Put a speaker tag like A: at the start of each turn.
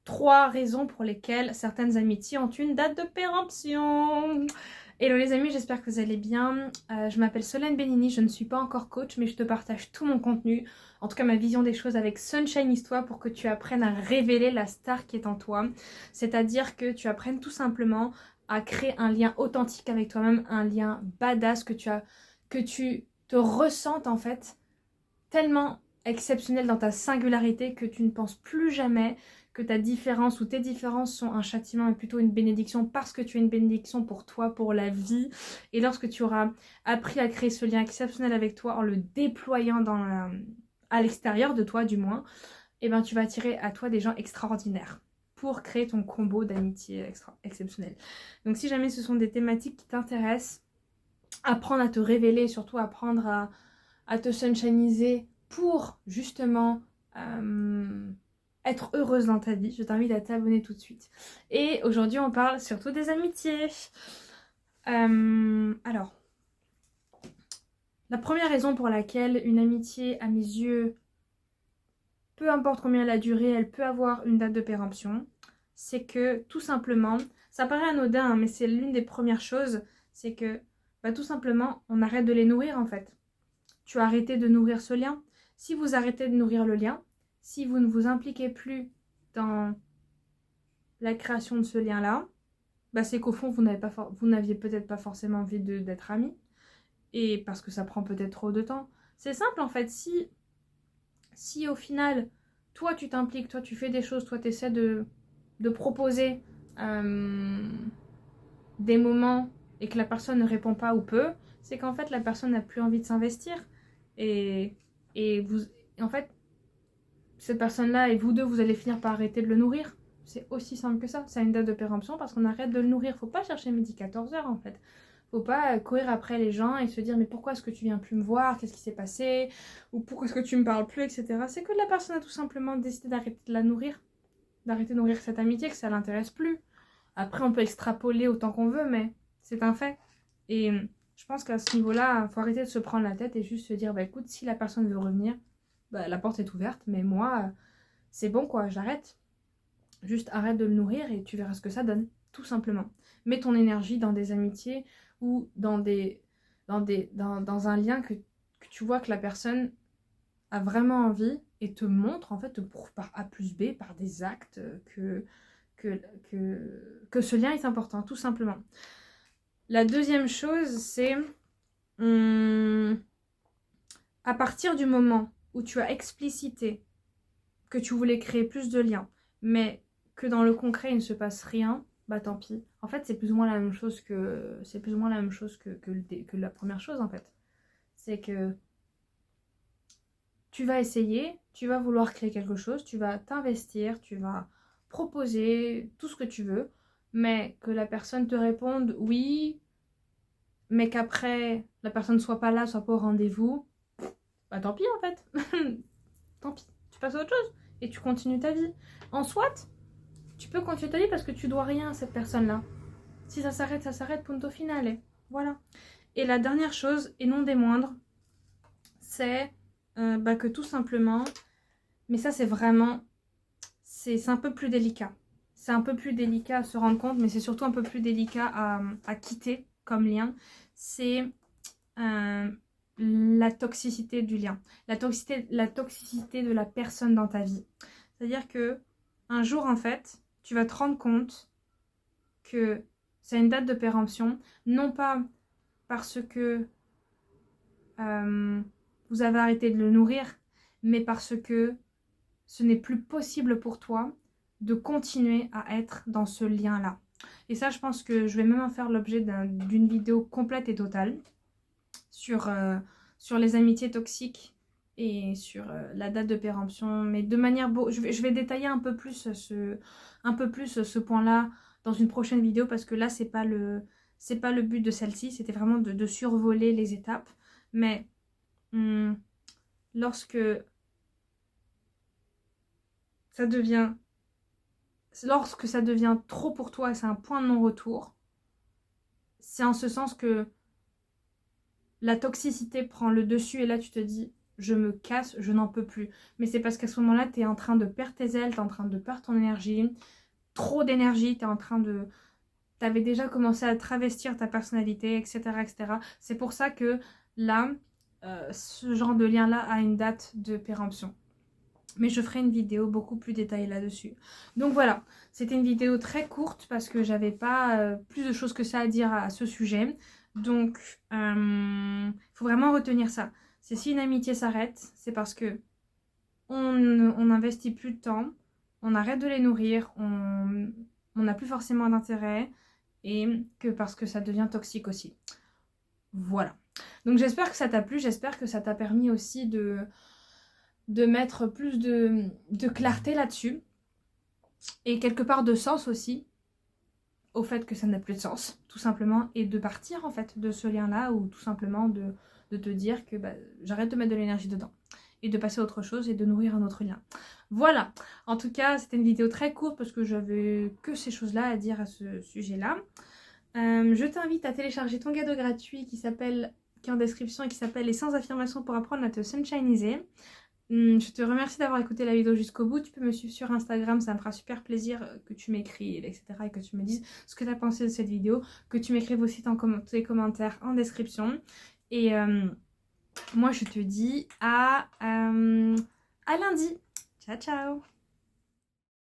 A: 3 raisons pour lesquelles certaines amitiés ont une date de péremption. Hello les amis, j'espère que vous allez bien. Je m'appelle Solène Benini, je ne suis pas encore coach, mais je te partage tout mon contenu, en tout cas ma vision des choses avec Sunshine Histoire pour que tu apprennes à révéler la star qui est en toi. C'est-à-dire que tu apprennes tout simplement à créer un lien authentique avec toi-même, un lien badass que tu te ressentes en fait tellement exceptionnel dans ta singularité que tu ne penses plus jamais que ta différence ou tes différences sont un châtiment et plutôt une bénédiction parce que tu es une bénédiction pour toi, pour la vie. Et lorsque tu auras appris à créer ce lien exceptionnel avec toi en le déployant à l'extérieur de toi du moins, et ben tu vas attirer à toi des gens extraordinaires pour créer ton combo d'amitié exceptionnel. Donc si jamais ce sont des thématiques qui t'intéressent, apprendre à te révéler, surtout apprendre à te sunshiniser pour justement être heureuse dans ta vie, je t'invite à t'abonner tout de suite. Et aujourd'hui, on parle surtout des amitiés. Alors, la première raison pour laquelle une amitié, à mes yeux, peu importe combien elle a duré, elle peut avoir une date de péremption, c'est que tout simplement, ça paraît anodin, hein, mais c'est l'une des premières choses, c'est que tout simplement, on arrête de les nourrir en fait. Tu as arrêté de nourrir ce lien. Si vous arrêtez de nourrir le lien, si vous ne vous impliquez plus dans la création de ce lien-là, c'est qu'au fond, vous n'aviez peut-être pas forcément envie d'être amis. Et parce que ça prend peut-être trop de temps. C'est simple en fait. Si au final, toi tu t'impliques, toi tu fais des choses, toi tu essaies de proposer des moments et que la personne ne répond pas ou peu, c'est qu'en fait la personne n'a plus envie de s'investir. Et, et vous, en fait, cette personne-là et vous deux, vous allez finir par arrêter de le nourrir. C'est aussi simple que ça. Ça a une date de péremption parce qu'on arrête de le nourrir. Faut pas chercher midi 14h en fait. Faut pas courir après les gens et se dire mais pourquoi est-ce que tu viens plus me voir? Qu'est-ce qui s'est passé? Ou pourquoi est-ce que tu me parles plus? Etc. C'est que la personne a tout simplement décidé d'arrêter de la nourrir. D'arrêter de nourrir cette amitié, que ça l'intéresse plus. Après, on peut extrapoler autant qu'on veut, mais c'est un fait. Et je pense qu'à ce niveau-là, il faut arrêter de se prendre la tête et juste se dire, écoute, si la personne veut revenir, la porte est ouverte, mais moi, c'est bon quoi, j'arrête. Juste arrête de le nourrir et tu verras ce que ça donne, tout simplement. Mets ton énergie dans des amitiés ou dans un lien que tu vois que la personne a vraiment envie et te montre, en fait, te prouve par A plus B, par des actes, que, que, que ce lien est important, tout simplement. La deuxième chose, c'est à partir du moment où tu as explicité que tu voulais créer plus de liens, mais que dans le concret il ne se passe rien, tant pis. En fait, c'est plus ou moins la même chose que la première chose en fait. C'est que tu vas essayer, tu vas vouloir créer quelque chose, tu vas t'investir, tu vas proposer tout ce que tu veux, mais que la personne te réponde oui, mais qu'après la personne soit pas là, soit pas au rendez-vous, tant pis en fait. Tant pis, tu passes à autre chose et tu continues ta vie. En soit, tu peux continuer ta vie parce que tu dois rien à cette personne-là. Si ça s'arrête, punto finale. Voilà. Et la dernière chose, et non des moindres, c'est que tout simplement, mais ça c'est vraiment, c'est un peu plus délicat. C'est un peu plus délicat à se rendre compte, mais c'est surtout un peu plus délicat à quitter comme lien. C'est la toxicité du lien, la toxicité de la personne dans ta vie. C'est-à-dire que un jour, en fait, tu vas te rendre compte que c'est une date de péremption, non pas parce que vous avez arrêté de le nourrir, mais parce que ce n'est plus possible pour toi de continuer à être dans ce lien-là. Et ça, je pense que je vais même en faire l'objet d'une vidéo complète et totale sur les amitiés toxiques et sur la date de péremption, mais de manière je vais détailler un peu plus ce point-là dans une prochaine vidéo parce que là c'est pas le but de celle-ci, c'était vraiment de survoler les étapes, mais lorsque ça devient trop pour toi et c'est un point de non-retour, c'est en ce sens que la toxicité prend le dessus et là tu te dis je me casse, je n'en peux plus. Mais c'est parce qu'à ce moment-là, tu es en train de perdre tes ailes, tu es en train de perdre ton énergie, trop d'énergie, tu es en train de... Tu avais déjà commencé à travestir ta personnalité, etc. etc. C'est pour ça que là, ce genre de lien-là a une date de péremption. Mais je ferai une vidéo beaucoup plus détaillée là-dessus. Donc voilà, c'était une vidéo très courte parce que j'avais pas plus de choses que ça à dire à ce sujet. Donc, il faut vraiment retenir ça. C'est si une amitié s'arrête, c'est parce que on n'investit plus de temps, on arrête de les nourrir, on n'a plus forcément d'intérêt et que parce que ça devient toxique aussi. Voilà. Donc j'espère que ça t'a plu, j'espère que ça t'a permis aussi de mettre plus de clarté là-dessus et quelque part de sens aussi au fait que ça n'a plus de sens, tout simplement, et de partir en fait de ce lien-là ou tout simplement de te dire que j'arrête de mettre de l'énergie dedans et de passer à autre chose et de nourrir un autre lien. Voilà, en tout cas c'était une vidéo très courte parce que j'avais que ces choses-là à dire à ce sujet-là. Je t'invite à télécharger ton cadeau gratuit qui est en description et qui s'appelle les 100 affirmations pour apprendre à te sunshiniser. Je te remercie d'avoir écouté la vidéo jusqu'au bout. Tu peux me suivre sur Instagram, ça me fera super plaisir que tu m'écrives, etc. et que tu me dises ce que tu as pensé de cette vidéo, que tu m'écrives aussi dans tes commentaires en description. Et moi je te dis à lundi. Ciao ciao.